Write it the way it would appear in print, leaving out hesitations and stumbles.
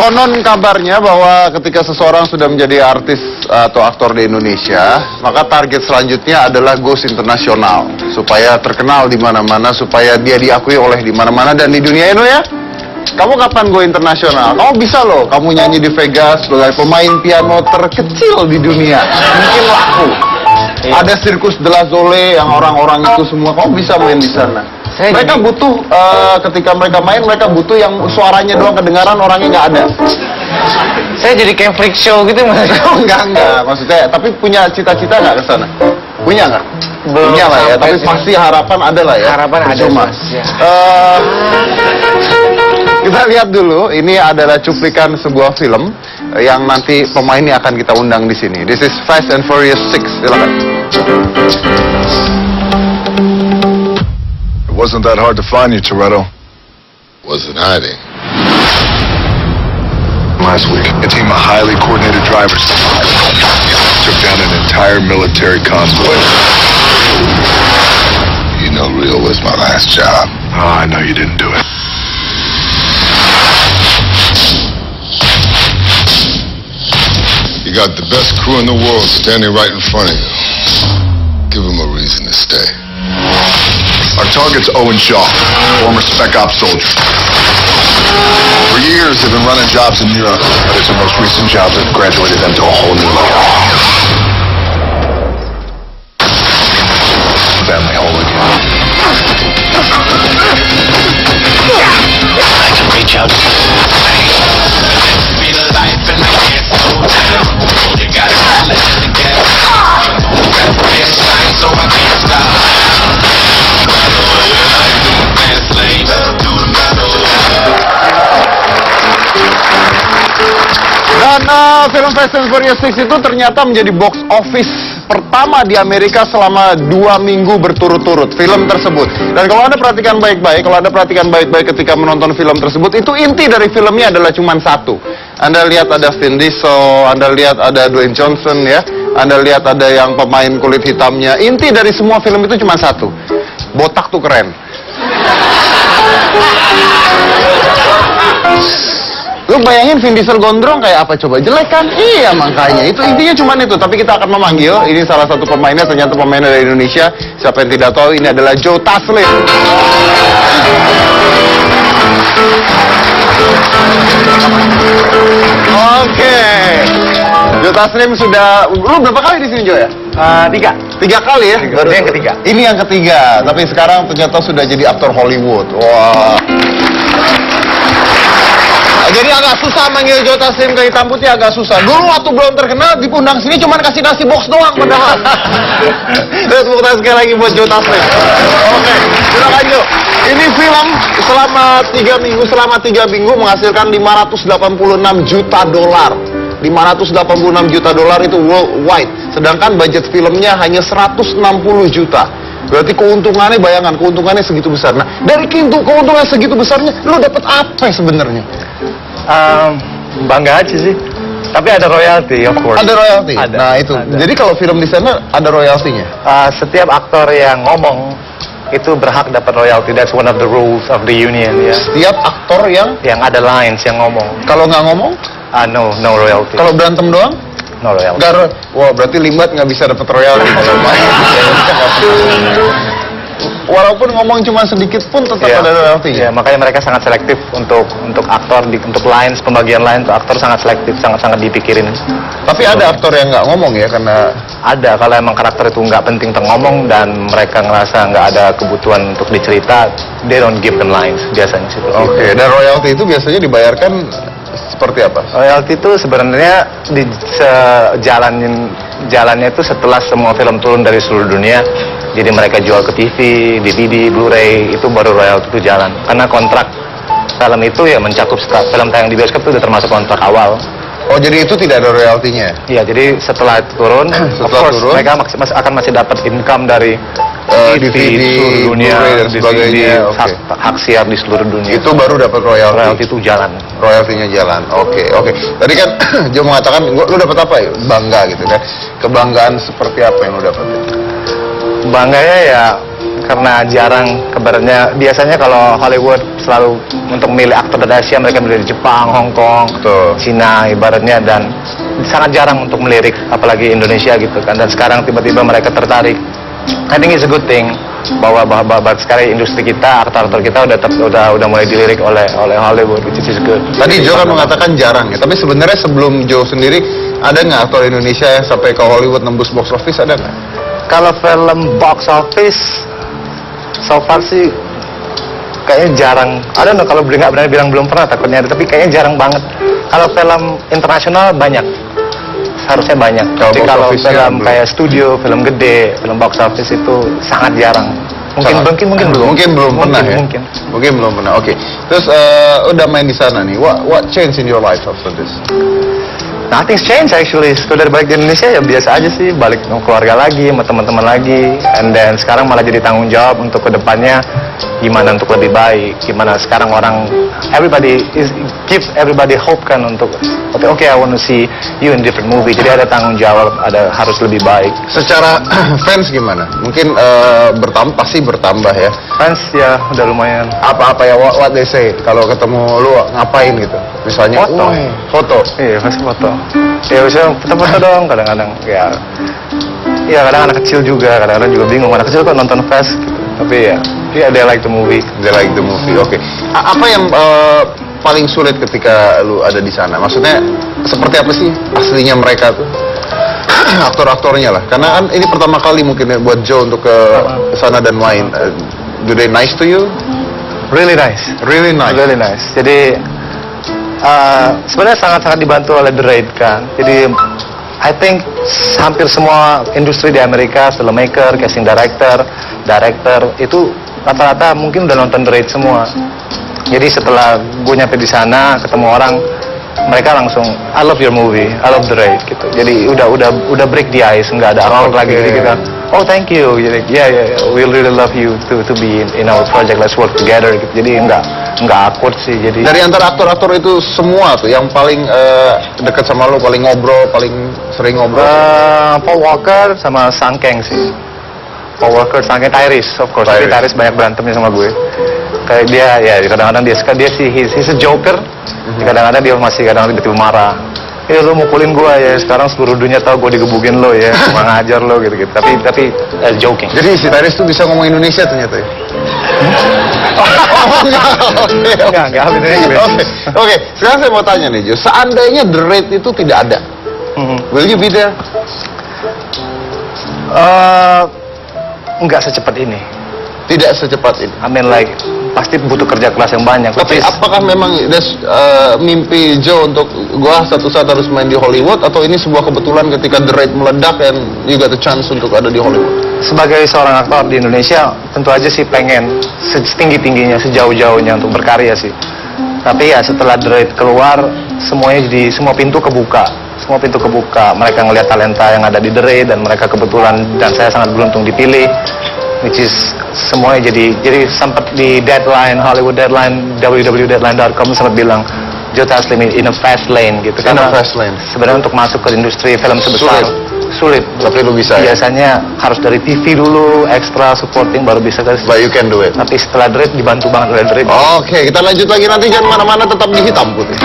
Konon kabarnya bahwa ketika seseorang sudah menjadi artis atau aktor di Indonesia, maka target selanjutnya adalah goes internasional, supaya terkenal di mana-mana, supaya dia diakui oleh di mana-mana dan di dunia ini ya. Kamu kapan go internasional? Kamu bisa loh, kamu nyanyi di Vegas sebagai pemain piano terkecil di dunia, mungkin laku. Ada sirkus de la Zole yang orang-orang itu semua, kamu bisa main di sana. Mereka butuh, ketika mereka main, mereka butuh yang suaranya doang kedengaran, orangnya nggak ada. Saya jadi kayak freak show gitu mas. Enggak, maksudnya, tapi punya cita-cita nggak ke sana? Punya nggak? Punya lah ya, tapi pasti harapan ada lah ya. Harapan ada mas. Ya. Kita lihat dulu, ini adalah cuplikan sebuah film yang nanti pemainnya akan kita undang di sini. This is Fast and Furious 6, silakan. It wasn't that hard to find you, Toretto. Wasn't hiding. Last week, a team of highly coordinated drivers took down an entire military convoy. You know Rio was my last job. Oh, I know you didn't do it. You got the best crew in the world standing right in front of you. Give them a reason to stay. Our target's Owen Shaw, former Spec Ops soldier. For years, they've been running jobs in Europe, but it's the most recent job that graduated them to a whole new level. Family whole again. I can reach out to be the life and I can't slow down. You gotta let it get so I can't stop. Dan film Fast and Furious 6 itu ternyata menjadi box office pertama di Amerika selama 2 minggu berturut-turut, film tersebut. Dan kalau Anda perhatikan baik-baik, ketika menonton film tersebut, itu inti dari filmnya adalah cuma satu. Anda lihat ada Vin Diesel, Anda lihat ada Dwayne Johnson ya, Anda lihat ada yang pemain kulit hitamnya. Inti dari semua film itu cuma satu, botak tuh keren. Lu bayangin Vin Diesel gondrong kayak apa coba? Jelek kan? Iya makanya, itu intinya cuma itu. Tapi kita akan memanggil, ini salah satu pemainnya, ternyata pemainnya dari Indonesia. Siapa yang tidak tahu, ini adalah Joe Taslim. Oke, Joe Taslim sudah, lu berapa kali di sini Joe ya? 3 kali ya? Baru yang ketiga. Ini yang ketiga, tapi sekarang ternyata sudah jadi aktor Hollywood. Wah. Jadi agak susah manggil Joe Taslim ke hitam putih, agak susah. Dulu waktu belum terkenal diundang sini cuman kasih nasi box doang padahal. Tepuk tangan sekali lagi buat Joe Taslim. Oke, silakan Joe. Ini film selama 3 minggu menghasilkan 586 juta dolar. 586 juta dolar itu worldwide. Sedangkan budget filmnya hanya 160 juta. Berarti keuntungannya, bayangan keuntungannya segitu besar. Nah, dari keuntungan segitu besarnya, lo dapet apa sebenarnya? Bangga aja sih. Tapi ada royalty, of course. Ada royalty? Ada. Nah itu. Ada. Jadi kalau film di sana ada royaltinya? Setiap aktor yang ngomong itu berhak dapat royalty. That's one of the rules of the union ya. Setiap aktor yang ada lines yang ngomong. Kalau nggak ngomong? No royalty. Kalau berantem doang? No royalty. Wah berarti Limbat nggak bisa dapat royalty kalau main. Walaupun ngomong cuma sedikit pun tetap ada royalty. Iya, makanya mereka sangat selektif untuk aktor, untuk lines, pembagian line untuk aktor sangat selektif, sangat dipikirin. Tapi ada aktor yang nggak ngomong ya, karena ada kalau emang karakter itu nggak penting ngomong dan mereka ngerasa nggak ada kebutuhan untuk dicerita, they don't give them lines biasanya sih. Oke, dan royalty itu biasanya dibayarkan seperti apa? Royalty itu sebenarnya jalannya itu setelah semua film turun dari seluruh dunia. Jadi mereka jual ke TV, DVD, Blu-ray, itu baru royalty itu jalan. Karena kontrak film itu ya mencakup film tayang di bioskop itu udah termasuk kontrak awal. Oh, jadi itu tidak ada royaltinya? Iya, jadi setelah turun, mereka akan masih dapat income dari DVD, seluruh dunia, dan sebagainya. Hak siar di seluruh dunia. Itu baru dapat royalti. Royalti itu jalan. Royaltinya jalan. Oke. Tadi kan Joe mengatakan, lu dapat apa ya? Bangga gitu kan? Kebanggaan seperti apa yang lu dapetin? Bangganya ya karena jarang kabarnya. Biasanya kalau Hollywood selalu untuk memilih aktor dari Asia, mereka milih di Jepang, Hong Kong, Betul. Cina ibaratnya, dan sangat jarang untuk melirik apalagi Indonesia gitu kan. Dan sekarang tiba-tiba mereka tertarik. I think it's a good thing bahwa sekarang industri kita, aktor-aktor kita udah mulai dilirik oleh Hollywood, which is good. Tadi Joe kan mengatakan jarang ya, tapi sebenarnya sebelum Joe sendiri ada nggak aktor Indonesia yang sampai ke Hollywood nembus box office, ada nggak? Kalau film box office so far sih kayaknya jarang. I don't know, kalau nggak berani bilang belum pernah, takutnya ada, tapi kayaknya jarang banget. Kalau film internasional banyak, seharusnya banyak. Kalau Tapi box kalau office-nya film belum. kayak studio, film gede, film box office itu sangat jarang. Mungkin belum. Mungkin belum pernah ya. Mungkin. Belum pernah. Oke. Terus udah main di sana nih. What changed in your life after this? Nothing's changed actually. Setelah dari balik di Indonesia ya biasa aja sih, balik sama keluarga lagi, sama teman-teman lagi. And then sekarang malah jadi tanggung jawab untuk kedepannya gimana untuk lebih baik. Gimana sekarang orang, gives everybody hope kan untuk okay, I want to see you in different movie. Jadi ada tanggung jawab, ada harus lebih baik. Secara fans gimana? Mungkin pasti bertambah ya. Fans ya udah lumayan. Apa ya what they say kalau ketemu lu ngapain gitu? Misalnya Foto. "Woi, foto. Iya, pasti foto. Ya bisa foto-foto dong, kadang-kadang ya. Iya, kadang anak kecil juga, kadang-kadang juga bingung anak kecil kok nonton Fast gitu. Tapi ya they like the movie. They like the movie. Oke. Apa yang paling sulit ketika lu ada di sana? Maksudnya seperti apa sih aslinya mereka tuh? Aktor-aktornya lah. Karena kan ini pertama kali mungkin ya buat Joe untuk ke sana dan main. Do they nice to you? Really nice. Really nice. Really nice. Jadi sebenarnya sangat-sangat dibantu oleh The Raid kan. Jadi I think hampir semua industri di Amerika, filmmaker, casting director itu rata-rata mungkin udah nonton The Raid semua. Jadi setelah gue nyampe di sana ketemu orang, mereka langsung I love your movie, I love The Raid gitu. Jadi udah break the ice, nggak ada awkward lagi. Jadi kita oh thank you, jadi yeah, we really love you to be in our project, let's work together gitu. Jadi nggak awkward sih. Jadi Dari antara aktor-aktor itu semua tuh yang paling dekat sama lu, paling ngobrol, paling sering ngobrol. Paul Walker sama Sang Kang sih. Paul Walker, Sang Kang, Tyrese of course. Tapi Tyrese. Tyrese banyak berantemnya sama gue. Kayak dia ya kadang-kadang dia sih he's a joker. Kadang-kadang dia masih kadang-kadang tiba-tiba marah. Ya lo mukulin gue ya, sekarang seluruh dunia tahu gue digebukin lo ya, cuma ngajar lo gitu-gitu. Tapi joking. Jadi si Tyrese tuh bisa ngomong Indonesia ternyata ya? Enggak habis ini. Oke, sekarang saya mau tanya nih Jo, seandainya The Raid itu tidak ada, will you be there? Enggak secepat ini. Tidak secepat ini. I mean like pasti butuh kerja keras yang banyak. Tapi apakah memang mimpi Joe untuk gua satu saat harus main di Hollywood, atau ini sebuah kebetulan ketika The Raid meledak dan you got the chance untuk ada di Hollywood? Sebagai seorang aktor di Indonesia, tentu aja sih pengen setinggi-tingginya, sejauh-jauhnya untuk berkarya sih. Tapi ya setelah The Raid keluar, semua pintu kebuka. Semua pintu kebuka. Mereka ngelihat talenta yang ada di The Raid dan mereka kebetulan dan saya sangat beruntung dipilih. Which is semuanya jadi sempat di Deadline, Hollywood Deadline, www.deadline.com sempat bilang Joe Taslim in a fast lane gitu. In a fast lane. Sebenarnya untuk masuk ke industri film sebesar sulit. Tapi lu bisa ya? Biasanya harus dari TV dulu, extra supporting baru bisa ke. But you can do it. Tapi setelah The Raid dibantu banget oleh The Raid. Oke, kita lanjut lagi, nanti jangan mana-mana, tetap di Hitam Putih.